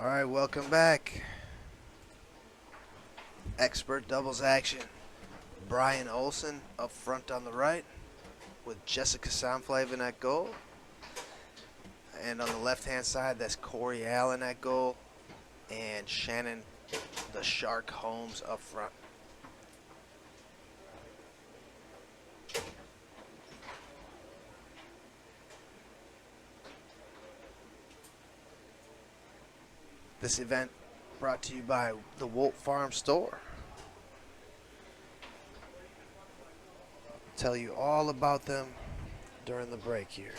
All right, welcome back. Expert doubles action. Bryan Olsen up front on the right with Jessica Sanftleben at goal. And on the left-hand side, that's Cory Allen at goal and Shanon the Shark Holmes up front. This event brought to you by the Wolf Farm Store. Tell you all about them during the break here.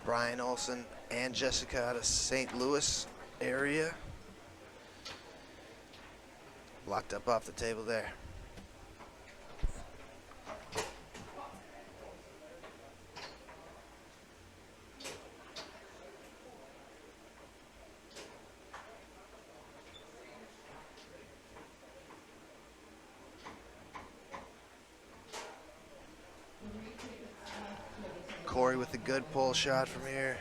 Bryan Olsen and Jessica out of St. Louis area. Locked up off the table there. Cory with a good pull shot from here.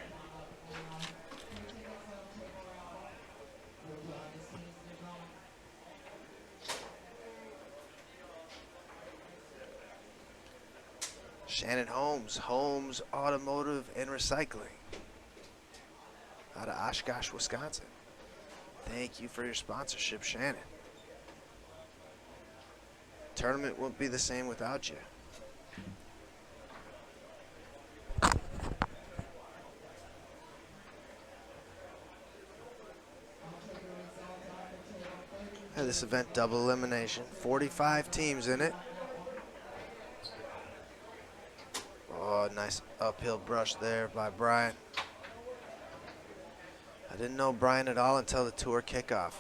Shanon Holmes Automotive and Recycling out of Oshkosh, Wisconsin. Thank you for your sponsorship, Shanon. Tournament won't be the same without you. This event, double elimination, 45 teams in it. Oh, nice uphill brush there by Bryan. I didn't know Bryan at all until the tour kickoff,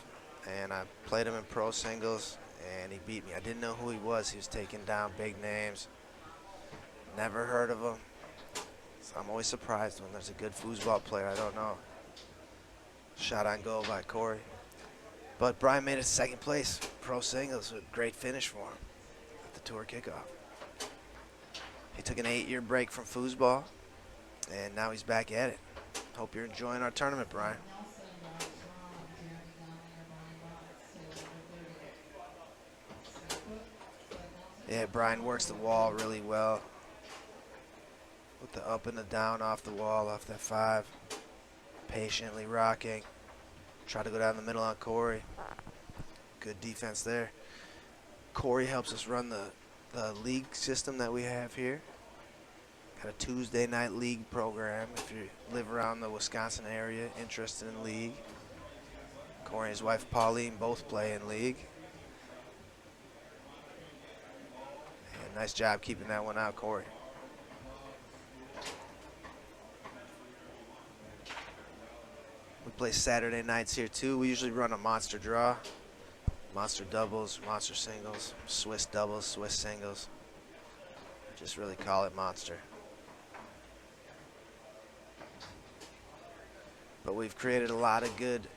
and I played him in pro singles, and he beat me. I didn't know who he was. He was taking down big names. Never heard of him. So I'm always surprised when there's a good foosball player I don't know. Shot on goal by Cory. But Bryan made it second place, pro singles, with a great finish for him at the tour kickoff. He took an 8-year break from foosball, and now he's back at it. Hope you're enjoying our tournament, Bryan. Yeah, Bryan works the wall really well with the up and the down off the wall, off that 5. Patiently rocking. Try to go down the middle on Cory. Good defense there. Cory helps us run the league system that we have here. Got a Tuesday night league program if you live around the Wisconsin area, interested in league. Cory and his wife Pauline both play in league. And nice job keeping that one out, Cory. We play Saturday nights here too. We usually run a monster draw. Monster doubles, monster singles, Swiss doubles, Swiss singles. Just really call it monster. But we've created a lot of good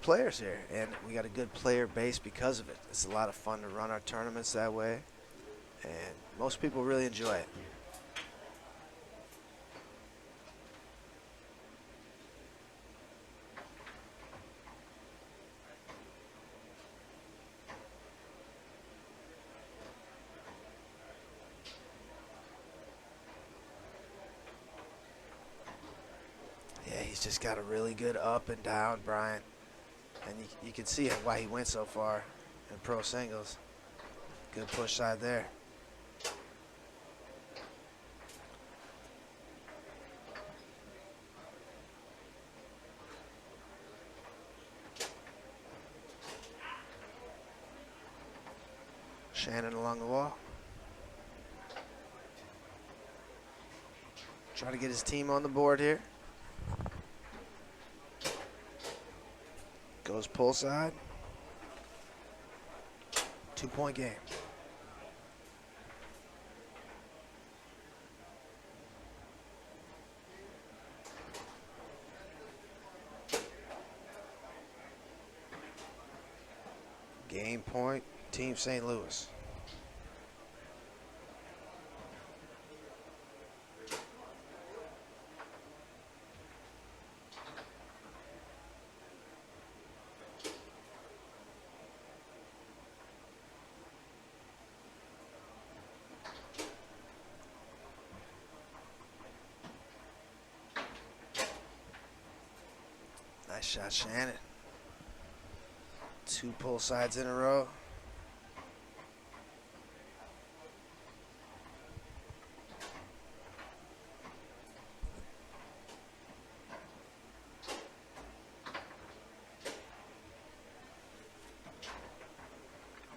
players here, and we got a good player base because of it. It's a lot of fun to run our tournaments that way, and most people really enjoy it. He's just got a really good up and down, Bryan. And you can see why he went so far in pro singles. Good push side there. Shanon along the wall. Try to get his team on the board here. Goes pull side. 2-point game. Game point, Team St. Louis. Nice shot, Shannon. 2 pull sides in a row.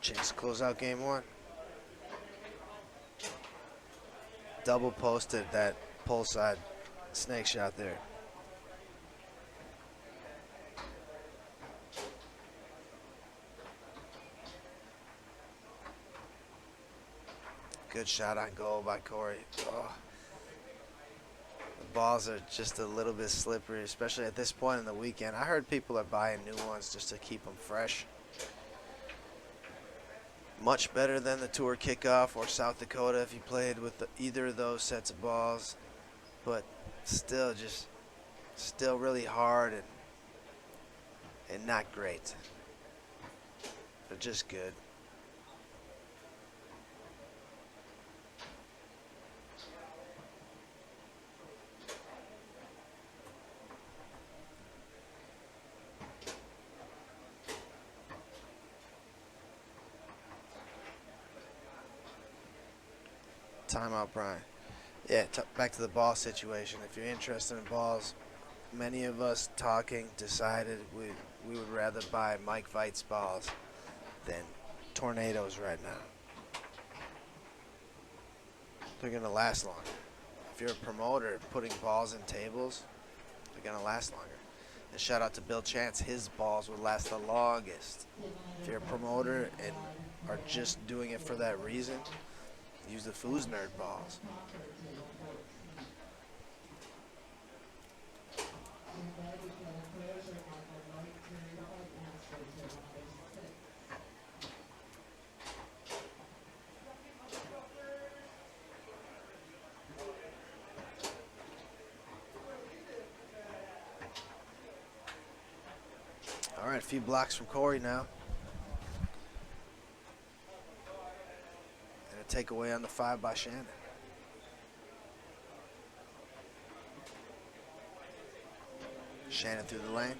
Chance to close out game 1. Double posted that pull side snake shot there. Good shot on goal by Cory. Oh. The balls are just a little bit slippery, especially at this point in the weekend. I heard people are buying new ones just to keep them fresh. Much better than the Tour Kickoff or South Dakota if you played with either of those sets of balls, but still really hard and not great. They're just good. Timeout, Brian. Yeah, back to the ball situation. If you're interested in balls, many of us talking decided we would rather buy Mike Veit's balls than Tornadoes right now. They're going to last longer. If you're a promoter putting balls in tables, they're going to last longer. And shout out to Bill Chance. His balls would last the longest. If you're a promoter and are just doing it for that reason, use the Foos Nerd balls. All right, a few blocks from Cory now. And a takeaway on the 5 by Shannon. Shannon through the lane.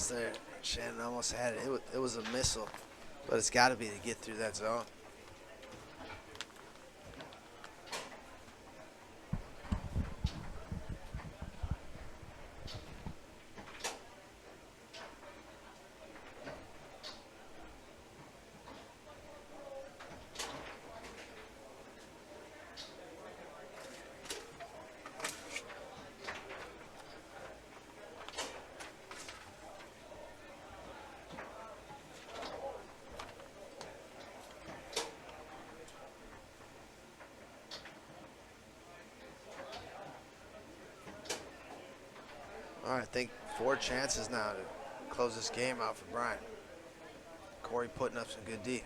There. Shannon almost had it. It was a missile, but it's got to be to get through that zone. All right, I think 4 chances now to close this game out for Bryan. Cory putting up some good D.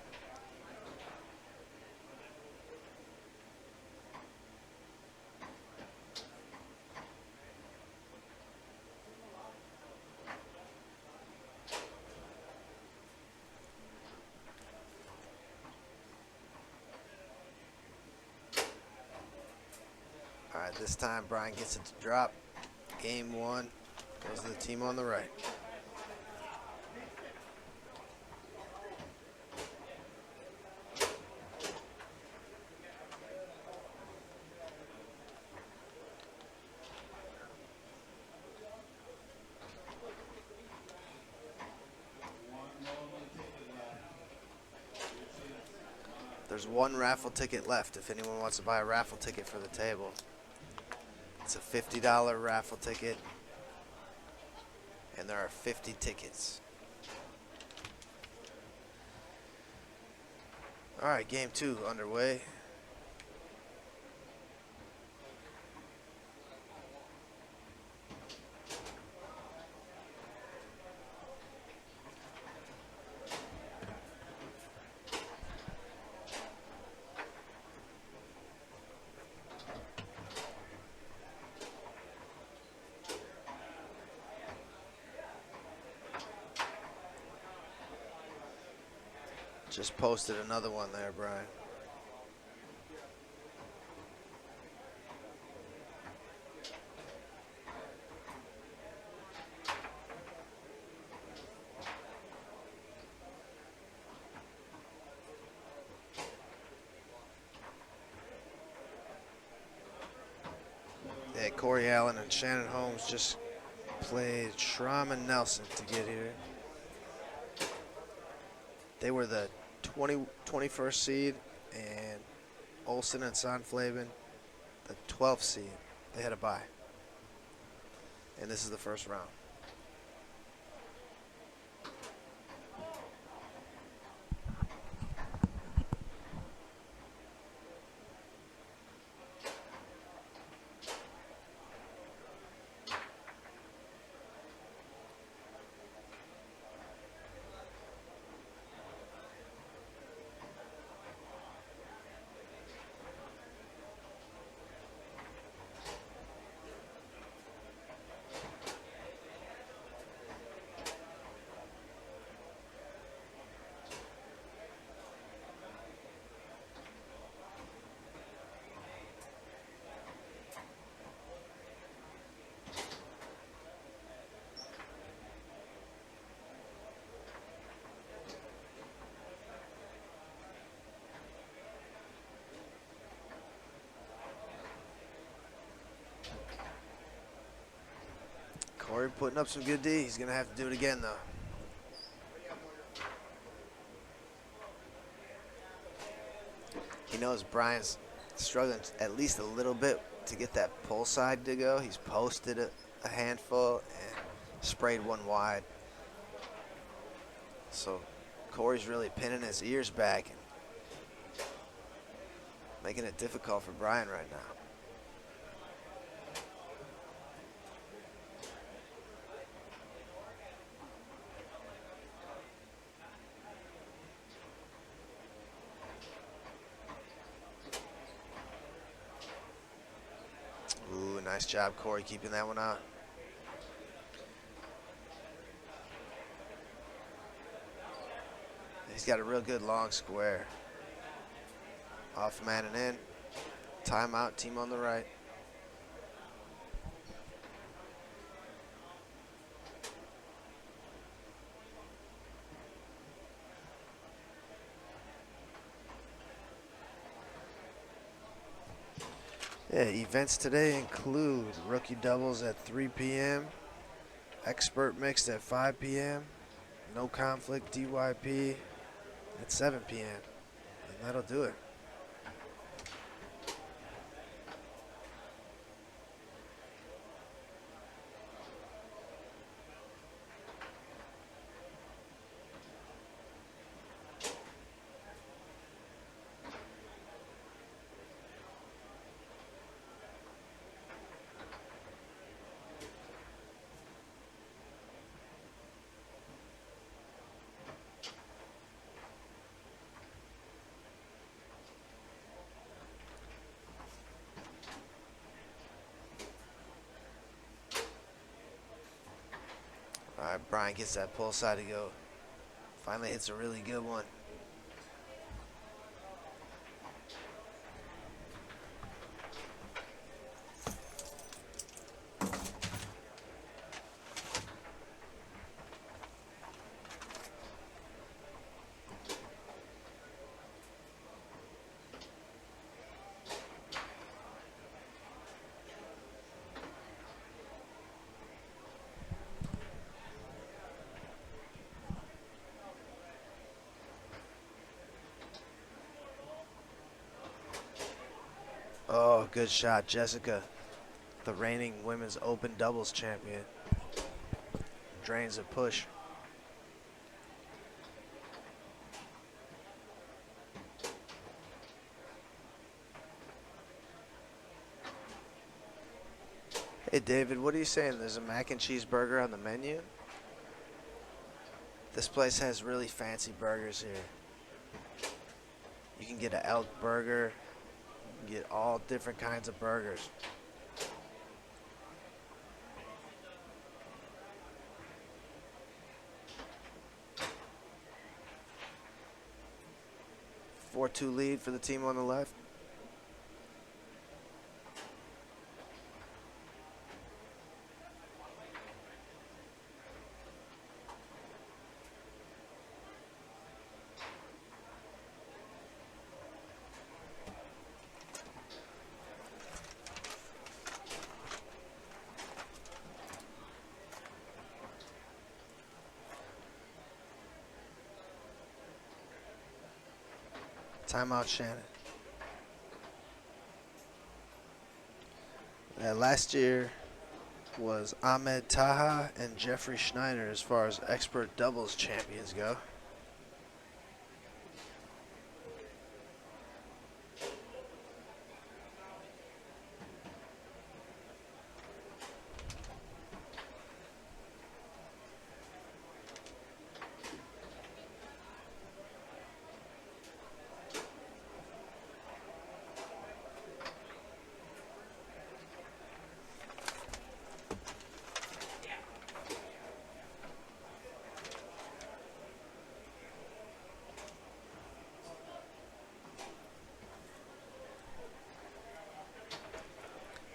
All right, this time Bryan gets it to drop. Game 1 goes to the team on the right. There's one raffle ticket left if anyone wants to buy a raffle ticket for the table. It's a $50 raffle ticket, and there are 50 tickets. All right, game 2 underway. Just posted another one there, Brian. Yeah, Corey Allen and Shanon Holmes just played Schramm and Nelson to get here. They were the 21st seed, and Olsen and Sanftleben, the 12th seed. They had a bye. And this is the first round. Corey putting up some good D. He's going to have to do it again, though. He knows Brian's struggling at least a little bit to get that pull side to go. He's posted a handful and sprayed one wide. So Corey's really pinning his ears back and making it difficult for Brian right now. Ooh, nice job, Corey, keeping that one out. He's got a real good long square. Off man and in. Timeout, team on the right. Yeah, events today include rookie doubles at 3 p.m., expert mixed at 5 p.m., no conflict DYP at 7 p.m., and that'll do it. All right, Brian gets that pull side to go. Finally hits a really good one. Oh, good shot. Jessica, the reigning women's open doubles champion, drains a push. Hey, David, what are you saying? There's a mac and cheese burger on the menu? This place has really fancy burgers here. You can get an elk burger, you can get all different kinds of burgers. Four-two lead for the team on the left. Timeout, Shannon. Last year was Ahmed Taha and Jeffrey Schneider as far as expert doubles champions go.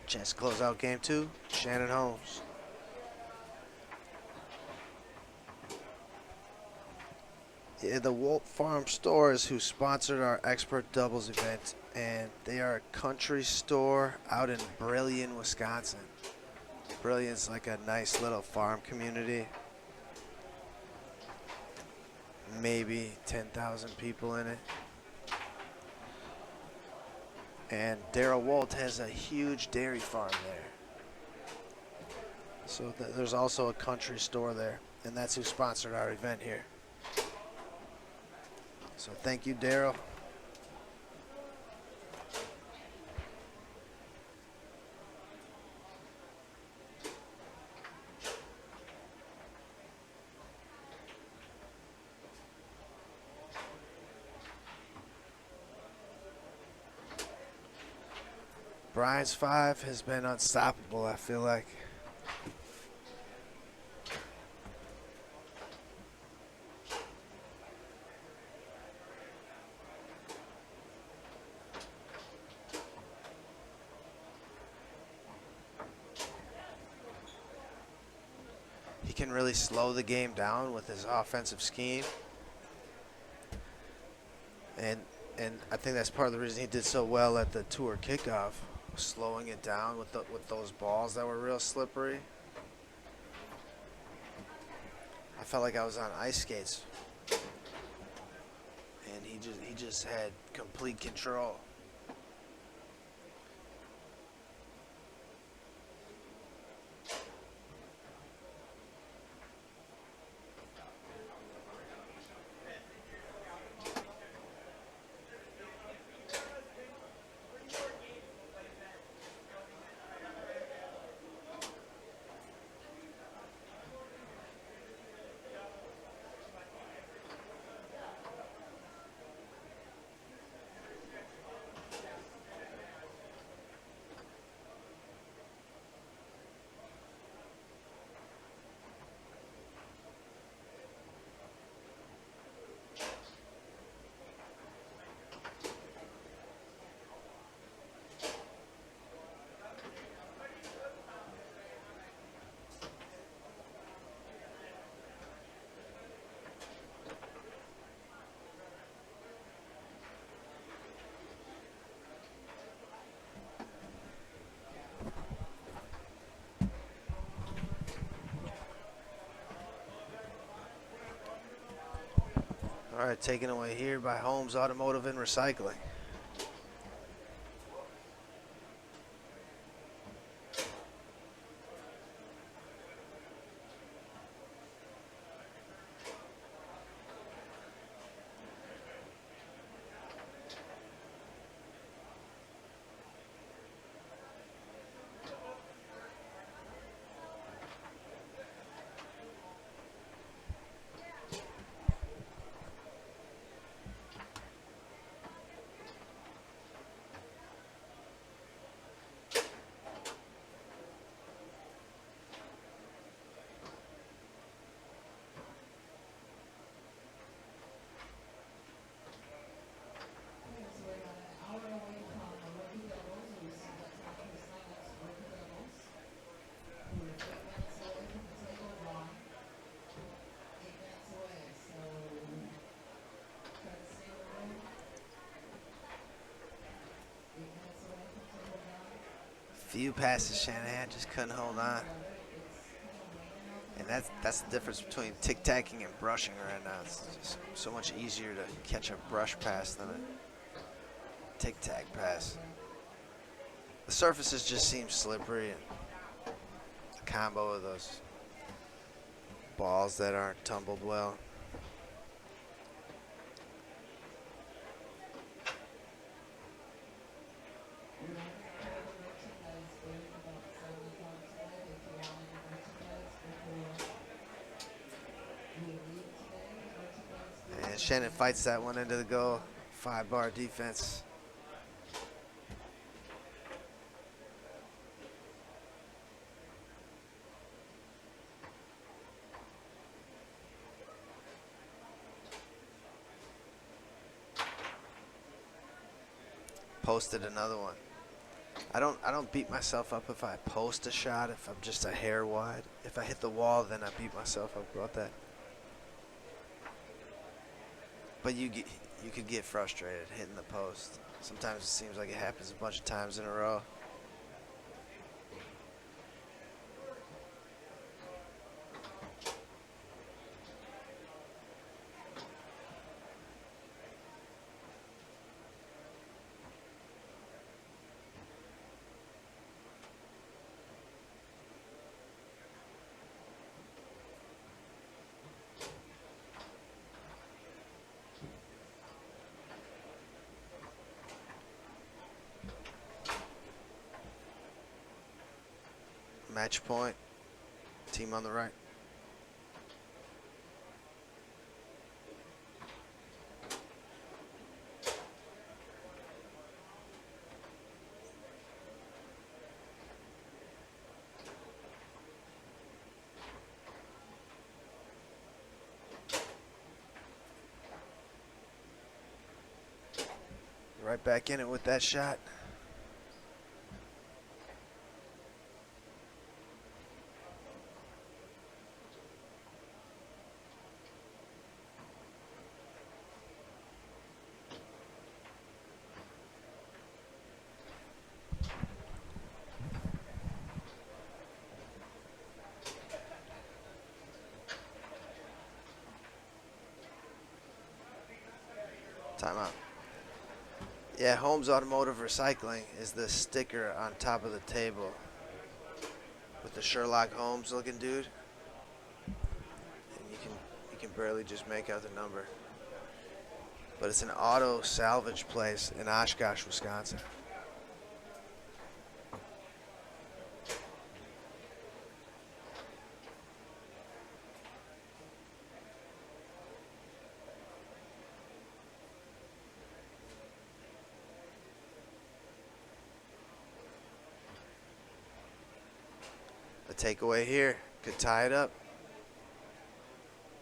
Chance to close out game two, Shanon Holmes. Yeah, the Wolf Farm Stores who sponsored our expert doubles event, and they are a country store out in Brillion, Wisconsin. Brillion's like a nice little farm community. Maybe 10,000 people in it. And Daryl Walt has a huge dairy farm there. So there's also a country store there, and that's who sponsored our event here. So thank you, Daryl. Brian's five has been unstoppable, I feel like. He can really slow the game down with his offensive scheme. And I think that's part of the reason he did so well at the tour kickoff, slowing it down with those balls that were real slippery. I felt like I was on ice skates, and he just had complete control. All right, taken away here by Holmes Automotive and Recycling. Few passes Shanahan just couldn't hold on. And that's the difference between tic-tacking and brushing right now. It's just so much easier to catch a brush pass than a tic-tac pass. The surfaces just seem slippery, and a combo of those balls that aren't tumbled well. And Shannon fights that one into the goal. 5-bar defense. Posted another one. I don't beat myself up if I post a shot, if I'm just a hair wide. If I hit the wall, then I beat myself up about that. But you could get frustrated hitting the post. Sometimes it seems like it happens a bunch of times in a row. Match point. Team on the right. Right back in it with that shot. Timeout. Yeah, Holmes Automotive Recycling is the sticker on top of the table with the Sherlock Holmes looking dude. And you can barely just make out the number. But it's an auto salvage place in Oshkosh, Wisconsin. The takeaway here could tie it up.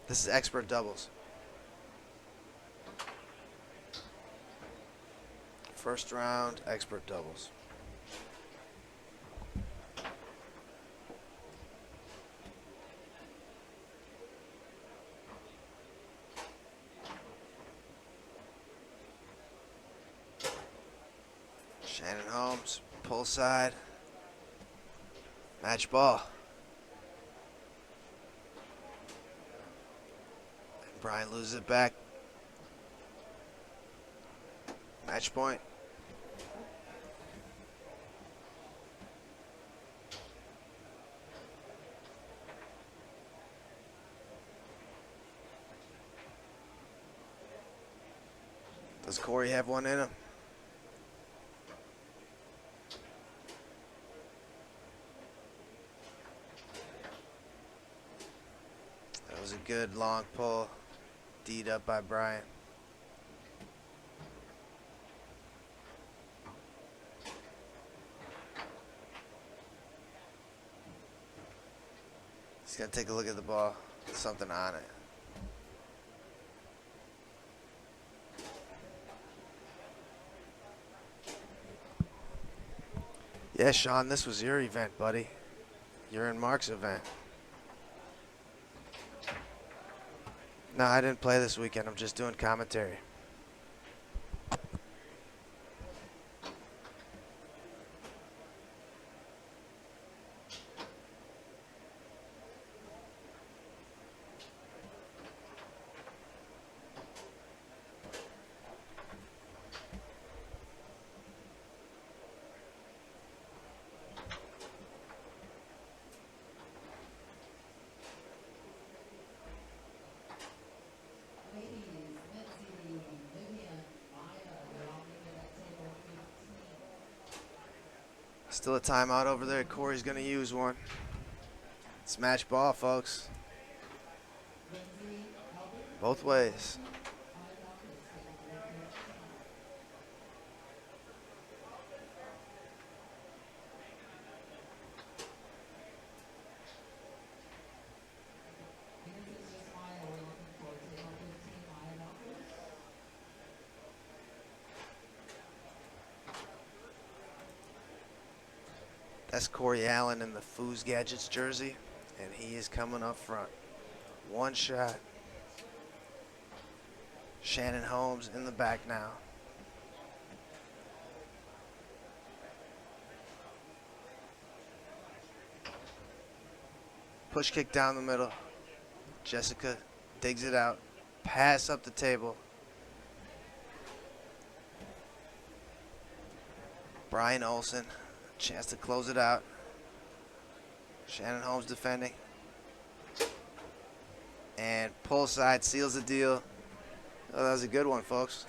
This is expert doubles. First round, expert doubles. Shanon Holmes, pull side. Match ball. And Bryan loses it back. Match point. Does Cory have one in him? That was a good long pull, D'd up by Bryan. He's gonna take a look at the ball. There's something on it. Yeah, Sean, this was your event, buddy. You're in Mark's event. No, I didn't play this weekend. I'm just doing commentary. Still a timeout over there. Cory's going to use one. It's match ball, folks. Both ways. That's Corey Allen in the Foos Gadgets jersey, and he is coming up front. One shot. Shanon Holmes in the back now. Push kick down the middle. Jessica digs it out. Pass up the table. Bryan Olsen, chance to close it out. Shanon Holmes defending. And pull side seals the deal. Oh, that was a good one, folks.